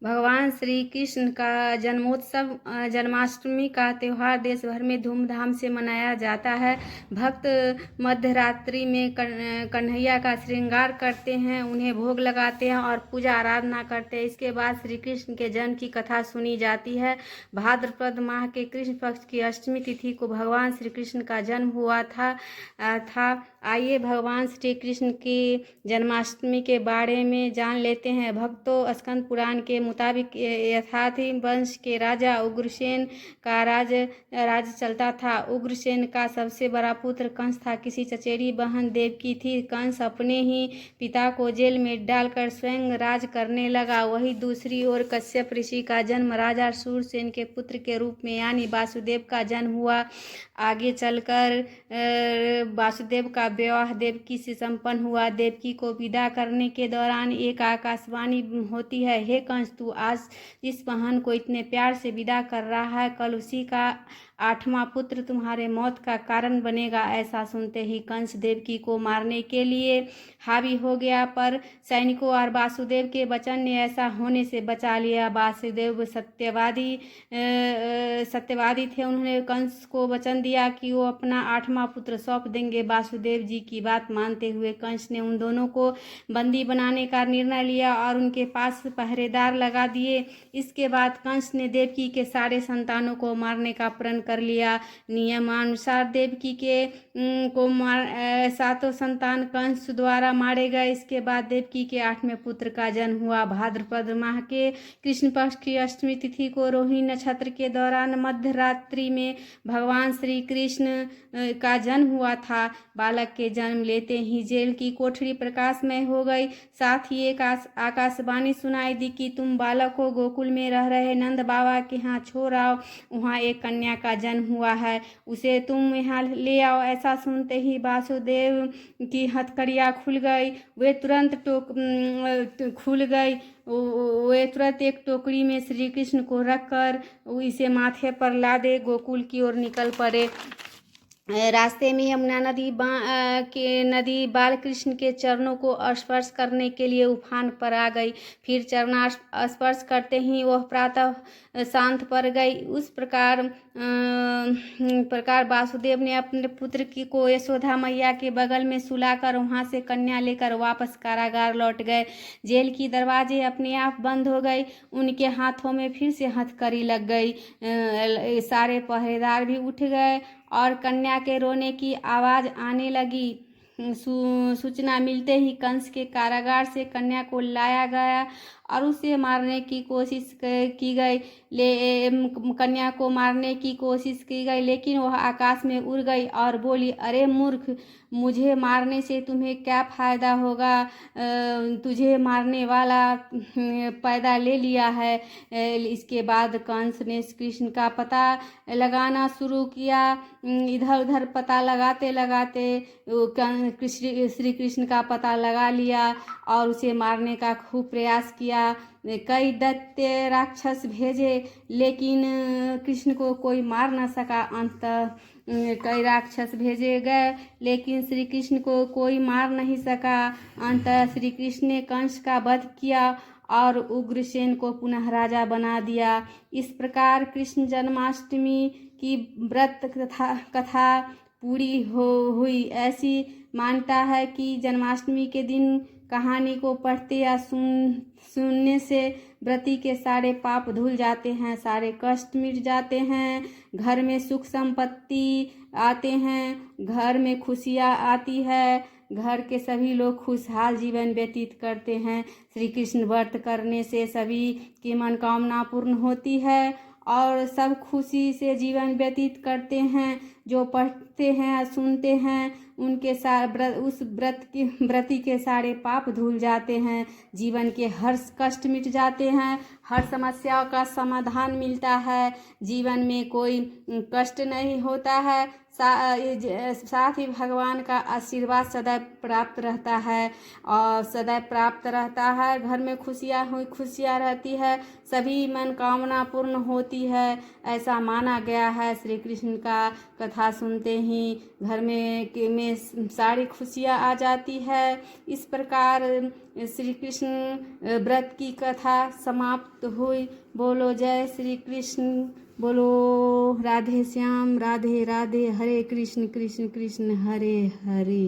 भगवान श्री कृष्ण का जन्मोत्सव जन्माष्टमी का त्यौहार देश भर में धूमधाम से मनाया जाता है। भक्त मध्य रात्रि में कन्हैया का श्रृंगार करते हैं, उन्हें भोग लगाते हैं और पूजा आराधना करते हैं। इसके बाद श्री कृष्ण के जन्म की कथा सुनी जाती है। भाद्रपद माह के कृष्ण पक्ष की अष्टमी तिथि को भगवान श्री कृष्ण का जन्म हुआ था। आइए भगवान श्री कृष्ण की जन्माष्टमी के बारे में जान लेते हैं। भक्तों, स्कंद पुराण के मुताबिक यथाथी वंश के राजा उग्रसेन का राज चलता था। उग्रसेन का सबसे बड़ा पुत्र कंस था। किसी चचेरी बहन देवकी थी। कंस अपने ही पिता को जेल में डालकर स्वयं राज करने लगा। वहीं दूसरी ओर कश्यप ऋषि का जन्म राजा शूरसेन के पुत्र के रूप में यानी वासुदेव का जन्म हुआ। आगे चलकर वासुदेव का विवाह देवकी से संपन्न हुआ। देवकी को विदा करने के दौरान एक आकाशवाणी होती है, हे कंस, तू आज इस बहन को इतने प्यार से विदा कर रहा है, कल उसी का 8वां पुत्र तुम्हारे मौत का कारण बनेगा। ऐसा सुनते ही कंस देवकी को मारने के लिए हावी हो गया, पर सैनिकों और वासुदेव के वचन ने ऐसा होने से बचा लिया। वासुदेव सत्यवादी थे। उन्होंने कंस को वचन दिया कि वो अपना 8वां पुत्र सौंप देंगे। वासुदेव जी की बात मानते हुए कंस ने उन दोनों को बंदी बनाने का निर्णय लिया और उनके पास पहरेदार लगा दिए। इसके बाद कंस ने देवकी के सारे संतानों को मारने का प्रण कर लिया। नियमानुसार देवकी के सातों संतान कंस द्वारा मारे गए। इसके बाद देवकी के 8वें पुत्र का जन्म हुआ। भाद्रपद माह के कृष्ण पक्ष की अष्टमी तिथि को रोहिणी नक्षत्र के दौरान मध्य रात्रि में भगवान श्री कृष्ण का जन्म हुआ था। बालक के जन्म लेते ही जेल की कोठरी प्रकाशमय हो गई। साथ ही एक आकाशवाणी सुनाई दी कि तुम बालक को गोकुल में रह रहे नंद बाबा के यहाँ छोड़ आओ, वहाँ एक कन्या का जन्म हुआ है, उसे तुम यहाँ ले आओ। ऐसा सुनते ही वासुदेव की हथकड़ियाँ खुल गई। वे तुरंत एक टोकरी में श्री कृष्ण को रखकर इसे माथे पर लादे गोकुल की ओर निकल पड़े। रास्ते में यमुना नदी बाल कृष्ण के चरणों को स्पर्श करने के लिए उफान पर आ गई। फिर चरण स्पर्श करते ही वह प्रातः शांत पड़ गई। उस प्रकार वासुदेव ने अपने पुत्र को यशोदा मैया के बगल में सुलाकर वहां से कन्या लेकर वापस कारागार लौट गए। जेल की दरवाजे अपने आप बंद हो गई। उनके हाथों में फिर से हथकड़ी लग गई। सारे पहरेदार भी उठ गए और कन्या के रोने की आवाज आने लगी। सूचना मिलते ही कंस के कारागार से कन्या को लाया गया और उसे मारने की कोशिश की गई। कन्या को मारने की कोशिश की गई, लेकिन वह आकाश में उड़ गई और बोली, अरे मूर्ख, मुझे मारने से तुम्हें क्या फायदा होगा? तुझे मारने वाला पैदा ले लिया है। इसके बाद कंस ने कृष्ण का पता लगाना शुरू किया। इधर उधर पता लगाते लगाते श्री कृष्ण का पता लगा लिया और उसे मारने का खूब प्रयास किया। कई दैत्य राक्षस भेजे, लेकिन कृष्ण को कोई मार न सका। अंततः कई राक्षस भेजे गए, लेकिन श्री कृष्ण को कोई मार नहीं सका। अंततः श्री कृष्ण ने कंस का वध किया और उग्रसेन को पुनः राजा बना दिया। इस प्रकार कृष्ण जन्माष्टमी की व्रत कथा पूरी हुई। ऐसी मान्यता है कि जन्माष्टमी के दिन कहानी को पढ़ते या सुनने से व्रती के सारे पाप धुल जाते हैं, सारे कष्ट मिट जाते हैं, घर में सुख संपत्ति आते हैं, घर में खुशियाँ आती है, घर के सभी लोग खुशहाल जीवन व्यतीत करते हैं। श्री कृष्ण व्रत करने से सभी की मनोकामना पूर्ण होती है और सब खुशी से जीवन व्यतीत करते हैं। जो पढ़ते हैं सुनते हैं उनके उस व्रती के सारे पाप धुल जाते हैं, जीवन के हर कष्ट मिट जाते हैं, हर समस्याओं का समाधान मिलता है, जीवन में कोई कष्ट नहीं होता है। साथ ही भगवान का आशीर्वाद सदैव प्राप्त रहता है और सदैव प्राप्त रहता है। घर में खुशियाँ रहती है, सभी मनोकामना पूर्ण होती है, ऐसा माना गया है। श्री कृष्ण का कथा सुनते ही घर में सारी खुशियाँ आ जाती है। इस प्रकार श्री कृष्ण व्रत की कथा समाप्त हुई। बोलो जय श्री कृष्ण, बोलो राधे श्याम, राधे राधे, हरे कृष्ण कृष्ण कृष्ण हरे हरे।